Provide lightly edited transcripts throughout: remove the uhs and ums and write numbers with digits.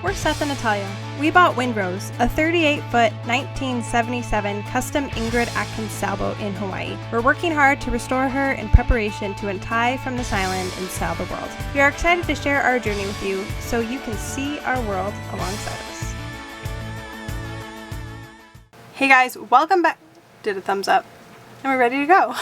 We're Seth and Natalia. We bought Windrose, a 38-foot 1977 Custom Ingrid Atkins sailboat in Hawaii. We're working hard to restore her in preparation to untie from this island and sail the world. We are excited to share our journey with you so you can see our world alongside us. Hey guys, welcome back. Did a thumbs up. And we're ready to go.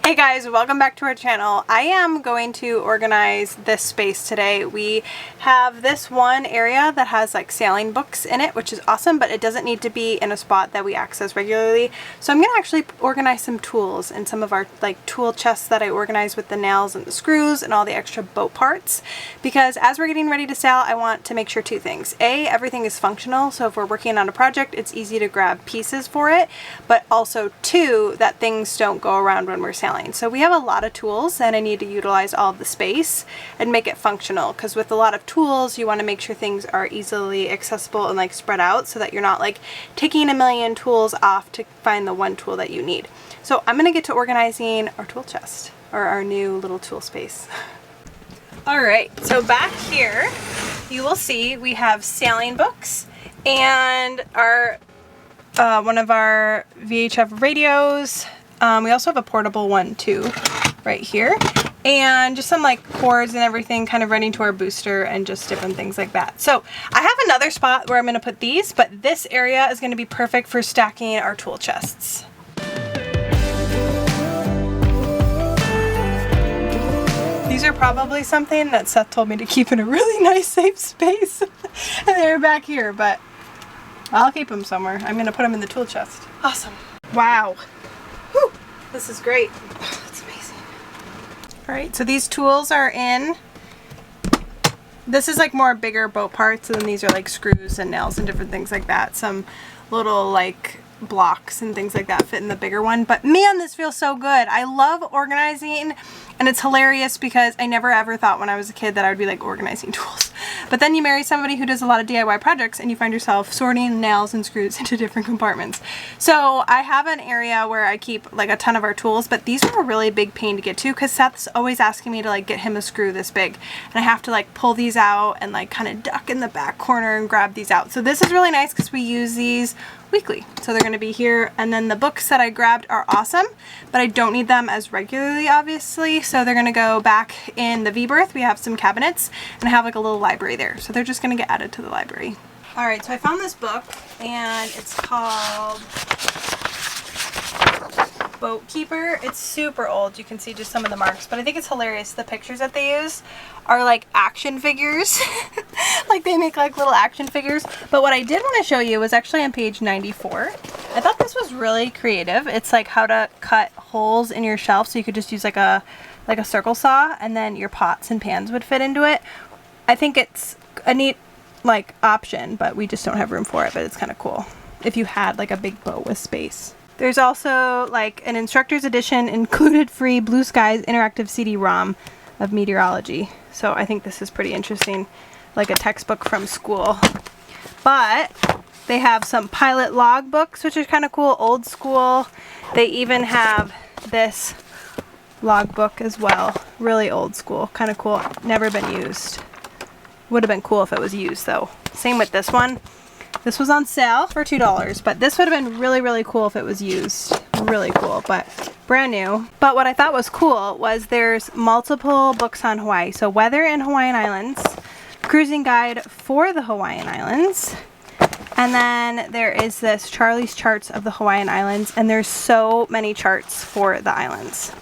Hey guys, welcome back to our channel. I am going to organize this space today. We have this one area that has like sailing books in it, which is awesome, but it doesn't need to be in a spot that we access regularly. So I'm gonna actually organize some tools in some of our like tool chests that I organize with the nails and the screws and all the extra boat parts. Because as we're getting ready to sail, I want to make sure two things. A, everything is functional. So if we're working on a project, it's easy to grab pieces for it. But also two, that things don't go around when we're sailing. So we have a lot of tools and I need to utilize all of the space and make it functional, because with a lot of tools you want to make sure things are easily accessible and like spread out so that you're not like taking a million tools off to find the one tool that you need. So I'm gonna get to organizing our tool chest, or our new little tool space. Alright, so back here you will see we have sailing books and our one of our VHF radios. We also have a portable one too, right here, and just some like cords and everything kind of running to our booster and just different things like that. So I have another spot where I'm going to put these, but this area is going to be perfect for stacking our tool chests. These are probably something that Seth told me to keep in a really nice safe space and they're back here, but I'll keep them somewhere. I'm going to put them in the tool chest. Awesome. Wow. Whew, this is great. That's amazing. All right, so these tools are in. This is like more bigger boat parts, and then these are like screws and nails and different things like that. Some little like blocks and things like that fit in the bigger one. But man, this feels so good. I love organizing, and it's hilarious because I never ever thought when I was a kid that I would be like organizing tools. But then you marry somebody who does a lot of DIY projects and you find yourself sorting nails and screws into different compartments. So I have an area where I keep like a ton of our tools, but these are a really big pain to get to because Seth's always asking me to like get him a screw this big, and I have to like pull these out and like kind of duck in the back corner and grab these out. So this is really nice because we use these weekly. So they're going to be here, and then the books that I grabbed are awesome, but I don't need them as regularly obviously, so they're going to go back in the V-berth. We have some cabinets and I have like a little library there, so they're just going to get added to the library. Alright, so I found this book and it's called Boat Keeper. It's super old. You can see just some of the marks, but I think it's hilarious. The pictures that they use are like action figures. Like they make like little action figures. But what I did want to show you was actually on page 94. I thought this was really creative. It's like how to cut holes in your shelf, so you could just use like a circle saw and then your pots and pans would fit into it. I think it's a neat like option, but we just don't have room for it, but it's kind of cool if you had like a big boat with space. There's also like an instructor's edition included free Blue Skies interactive CD-ROM of meteorology. So I think this is pretty interesting, like a textbook from school. But they have some pilot log books, which is kind of cool, old school. They even have this log book as well, really old school, kind of cool, never been used. Would have been cool if it was used though. Same with this one. This was on sale for $2, but this would have been really, really cool if it was used. Really cool, but brand new. But what I thought was cool was there's multiple books on Hawaii. So Weather in Hawaiian Islands, Cruising Guide for the Hawaiian Islands, and then there is this Charlie's Charts of the Hawaiian Islands, and there's so many charts for the islands.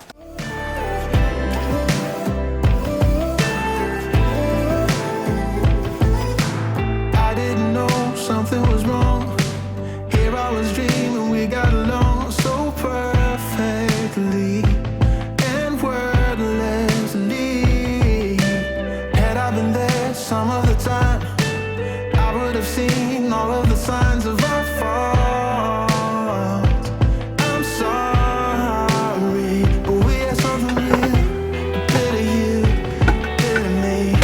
Something was wrong. Here I was dreaming we got along so perfectly and wordlessly. Had I been there some of the time, I would have seen all of the signs of our fault. I'm sorry, but we had something real, a bit of you, a bit of me.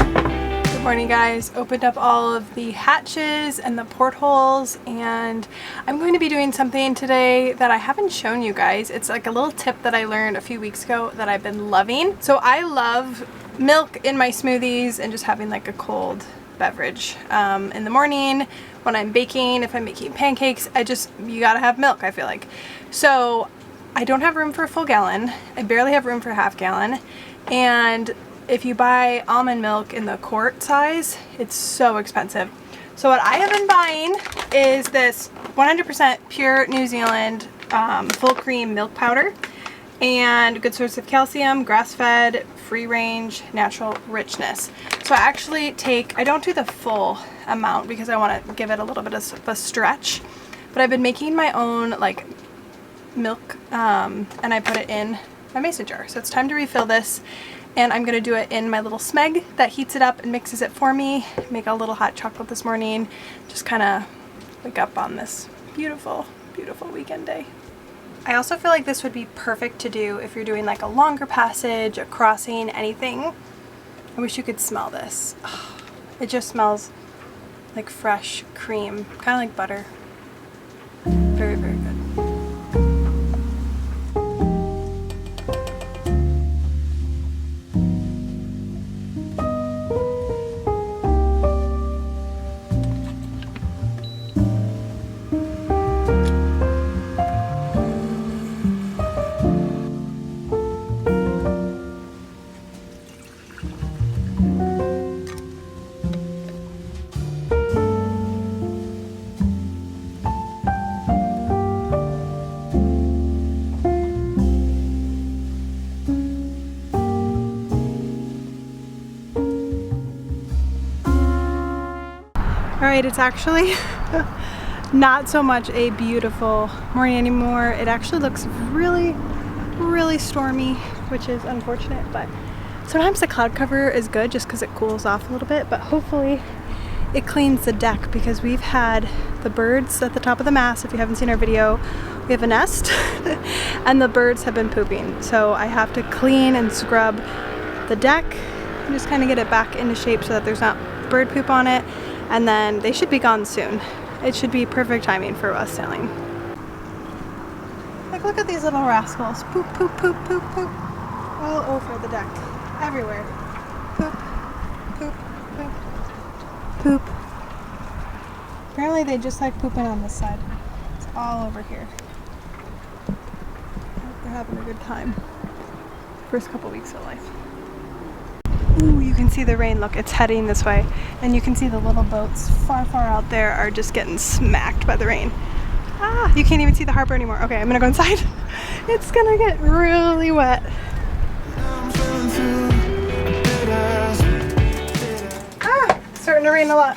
Good morning guys. Opened up all of the hatches and the portholes, and I'm going to be doing something today that I haven't shown you guys. It's like a little tip that I learned a few weeks ago that I've been loving. So I love milk in my smoothies and just having like a cold beverage. In the morning, when I'm baking, if I'm making pancakes, you gotta have milk, I feel like. So I don't have room for a full gallon. I barely have room for a half gallon. And if you buy almond milk in the quart size, it's so expensive. So what I have been buying is this 100% pure New Zealand full cream milk powder, and a good source of calcium, grass-fed, free range, natural richness. So I don't do the full amount because I want to give it a little bit of a stretch, but I've been making my own like milk and I put it in my mason jar. So it's time to refill this, and I'm going to do it in my little smeg that heats it up and mixes it for me. Make a little hot chocolate this morning, just kind of wake up on this beautiful, beautiful weekend day. I also feel like this would be perfect to do if you're doing like a longer passage, a crossing, anything. I wish you could smell this. Oh, it just smells like fresh cream, kind of like butter. Very, very good. Alright, it's actually not so much a beautiful morning anymore. It actually looks really, really stormy, which is unfortunate, but sometimes the cloud cover is good just because it cools off a little bit, but hopefully it cleans the deck because we've had the birds at the top of the mast. If you haven't seen our video, we have a nest and the birds have been pooping. So I have to clean and scrub the deck and just kind of get it back into shape so that there's not bird poop on it. And then they should be gone soon. It should be perfect timing for us sailing. Like, look at these little rascals. Poop, poop, poop, poop, poop. All over the deck. Everywhere. Poop, poop, poop, poop. Apparently they just like pooping on this side. It's all over here. I hope they're having a good time. First couple weeks of life. Ooh, you can see the rain. Look, it's heading this way. And you can see the little boats far, far out there are just getting smacked by the rain. Ah, you can't even see the harbor anymore. Okay, I'm gonna go inside. It's gonna get really wet. Ah, it's starting to rain a lot.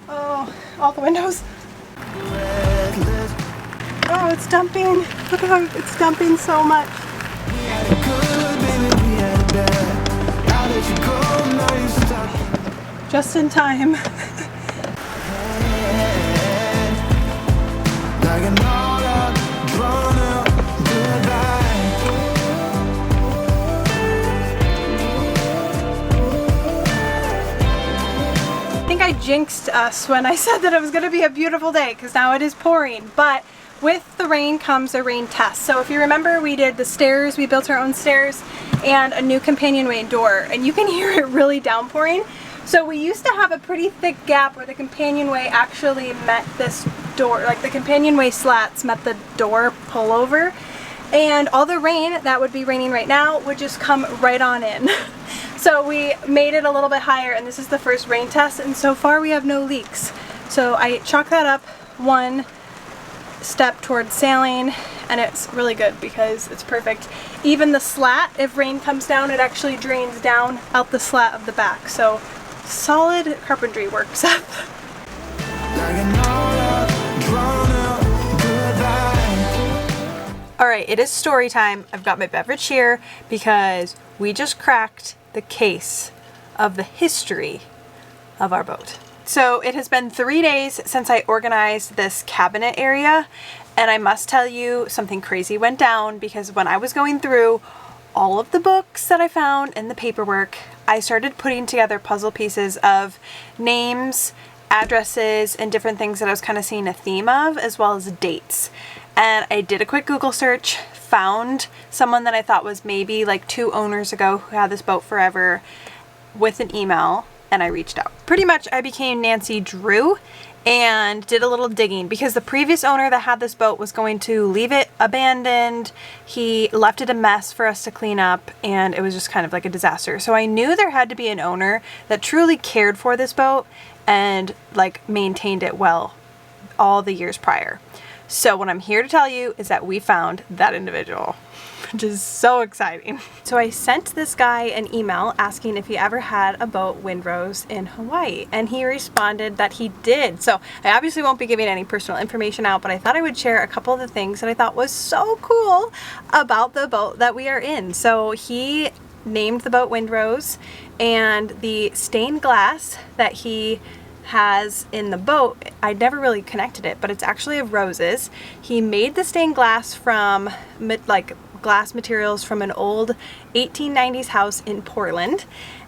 Oh, all the windows. Oh, it's dumping. Look how it's dumping so much. Just in time. I jinxed us when I said that it was going to be a beautiful day because now it is pouring, but with the rain comes a rain test. So if you remember, we did the stairs, we built our own stairs and a new companionway door, and you can hear it really downpouring. So we used to have a pretty thick gap where the companionway actually met this door, like the companionway slats met the door pullover, and all the rain that would be raining right now would just come right on in. So we made it a little bit higher, and this is the first rain test, and so far we have no leaks. So I chalk that up one step towards sailing, and it's really good because it's perfect. Even the slat, if rain comes down, it actually drains down out the slat of the back. So solid carpentry work, Seth. Alright, it is story time. I've got my beverage here because we just cracked the case of the history of our boat. So it has been 3 days since I organized this cabinet area, and I must tell you something crazy went down because when I was going through all of the books that I found and the paperwork, I started putting together puzzle pieces of names, addresses and different things that I was kind of seeing a theme of, as well as dates. And I did a quick Google search, found someone that I thought was maybe like 2 owners ago who had this boat forever with an email, and I reached out. Pretty much I became Nancy Drew and did a little digging because the previous owner that had this boat was going to leave it abandoned. He left it a mess for us to clean up, and it was just kind of like a disaster. So I knew there had to be an owner that truly cared for this boat and like maintained it well all the years prior. So what I'm here to tell you is that we found that individual, which is so exciting. So I sent this guy an email asking if he ever had a boat Windrose in Hawaii, and he responded that he did. So I obviously won't be giving any personal information out, but I thought I would share a couple of the things that I thought was so cool about the boat that we are in. So he named the boat Windrose, and the stained glass that he has in the boat, I never really connected it, but it's actually of roses. He made the stained glass from like glass materials from an old 1890s house in Portland,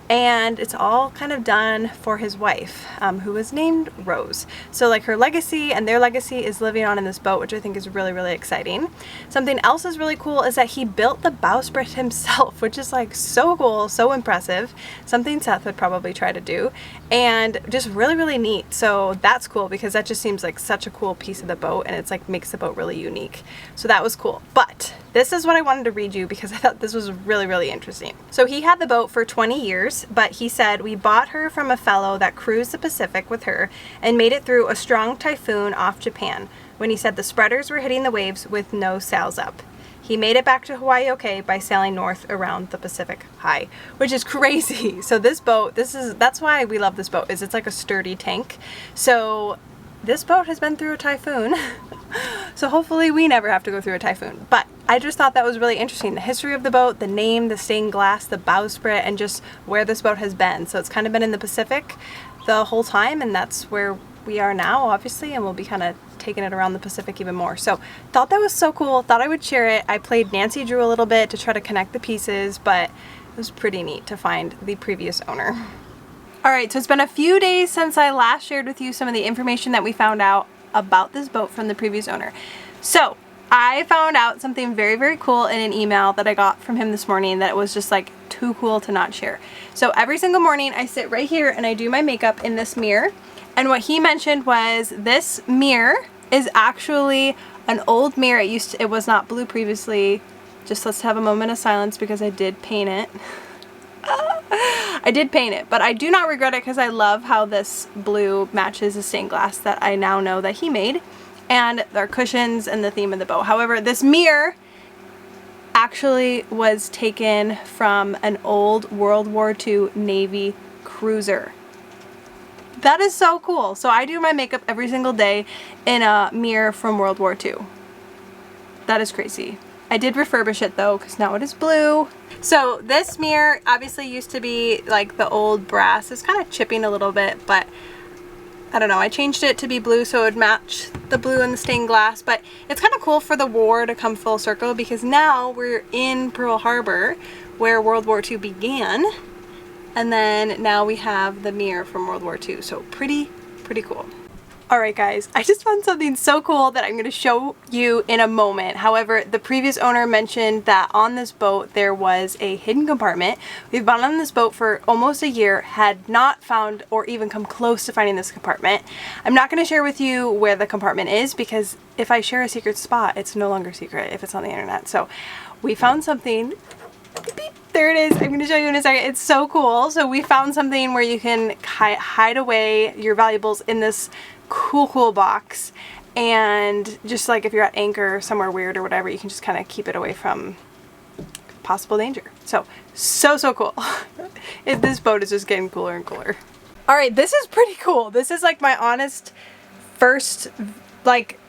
and it's all kind of done for his wife, who was named Rose. So like her legacy and their legacy is living on in this boat, which I think is really, really exciting. Something else is really cool is that he built the bowsprit himself, which is like so cool, so impressive. Something Seth would probably try to do, and just really, really neat. So that's cool because that just seems like such a cool piece of the boat, and it's like makes the boat really unique. So that was cool. But this is what I wanted to read you because I thought this was really, really interesting. So he had the boat for 20 years, but he said, "We bought her from a fellow that cruised the Pacific with her and made it through a strong typhoon off Japan, when he said the spreaders were hitting the waves with no sails up. He made it back to Hawaii okay by sailing north around the Pacific High," which is crazy. So this boat, that's why we love this boat, is it's like a sturdy tank. So this boat has been through a typhoon. So hopefully we never have to go through a typhoon. But I just thought that was really interesting. The history of the boat, the name, the stained glass, the bowsprit, and just where this boat has been. So it's kind of been in the Pacific the whole time, and that's where we are now, obviously, and we'll be kind of taking it around the Pacific even more. So thought that was so cool. Thought I would share it. I played Nancy Drew a little bit to try to connect the pieces, but it was pretty neat to find the previous owner. Alright, so it's been a few days since I last shared with you some of the information that we found out about this boat from the previous owner. So I found out something very, very cool in an email that I got from him this morning that was just like too cool to not share. So every single morning I sit right here and I do my makeup in this mirror, and what he mentioned was this mirror is actually an old mirror. It was not blue previously. Just let's have a moment of silence because I did paint it. I did paint it, but I do not regret it because I love how this blue matches the stained glass that I now know that he made, and their cushions and the theme of the boat. However, this mirror actually was taken from an old World War II Navy cruiser. That is so cool. So I do my makeup every single day in a mirror from World War II. That is crazy. I did refurbish it though, because now it is blue. So this mirror obviously used to be like the old brass. It's kind of chipping a little bit, but I don't know. I changed it to be blue so it would match the blue and the stained glass. But it's kind of cool for the war to come full circle, because now we're in Pearl Harbor where World War II began. And then now we have the mirror from World War II. So pretty cool. Alright guys, I just found something so cool that I'm going to show you in a moment. However, the previous owner mentioned that on this boat there was a hidden compartment. We've been on this boat for almost a year, had not found or even come close to finding this compartment. I'm not going to share with you where the compartment is, because if I share a secret spot, it's no longer secret if it's on the internet. So we found something. Beep, there it is. I'm going to show you in a second. It's so cool. So we found something where you can hide away your valuables in this cool box, and just like if you're at anchor somewhere weird or whatever, you can just kind of keep it away from possible danger. So cool. This boat is just getting cooler and cooler. All right, this is pretty cool. This is like my honest first like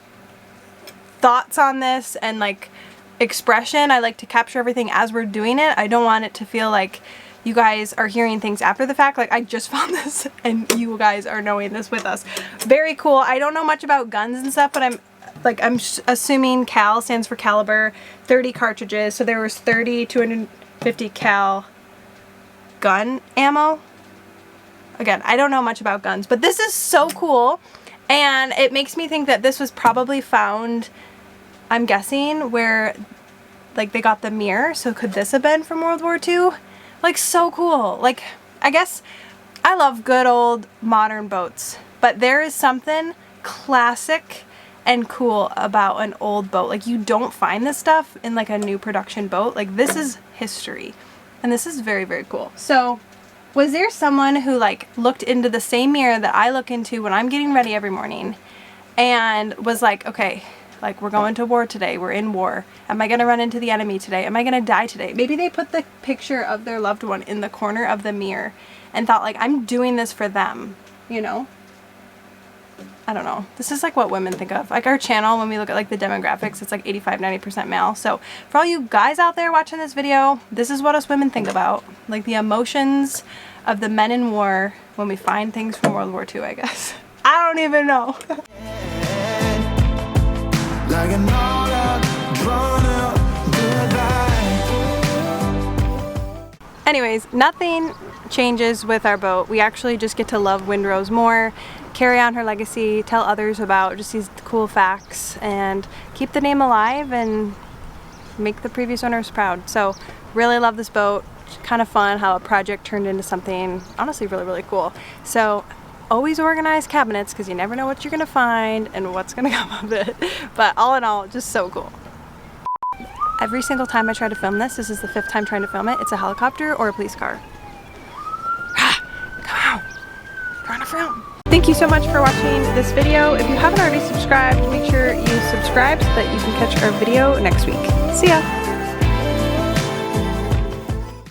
thoughts on this and like expression. I like to capture everything as we're doing it. I don't want it to feel like you guys are hearing things after the fact. Like I just found this and you guys are knowing this with us. Very cool. I don't know much about guns and stuff, but I'm assuming cal stands for caliber. 30 cartridges. So there was 30 250 cal gun ammo. again, I don't know much about guns, but this is so cool. And it makes me think that this was probably found, I'm guessing, where like they got the mirror. So could this have been from World War II? Like, so cool. Like, I guess I love good old modern boats, but there is something classic and cool about an old boat. Like, you don't find this stuff in like a new production boat. Like, this is history, and this is very, very cool. So was there someone who like looked into the same mirror that I look into when I'm getting ready every morning and was like, okay, like, we're going to war today, we're in war, am I gonna run into the enemy today, am I gonna die today? Maybe they put the picture of their loved one in the corner of the mirror and thought, like, I'm doing this for them, you know? I don't know. This is like what women think of. Like, our channel, when we look at like the demographics, it's like 85-90% male. So for all you guys out there watching this video, this is what us women think about. Like, the emotions of the men in war when we find things from World War II, I guess. I don't even know. Like an all-out, drawn-out goodbye. Anyways, nothing changes with our boat. We actually just get to love Windrose more, carry on her legacy, tell others about just these cool facts, and keep the name alive and make the previous owners proud. So really love this boat. Kind of fun how a project turned into something honestly really, really cool. So always organize cabinets, because you never know what you're gonna find and what's gonna come of it. But all in all, just so cool. Every single time I try to film this is the 5th time trying to film it, it's a helicopter or a police car. Come on, trying to film. Thank you so much for watching this video. If you haven't already subscribed, make sure you subscribe so that you can catch our video next week. See ya!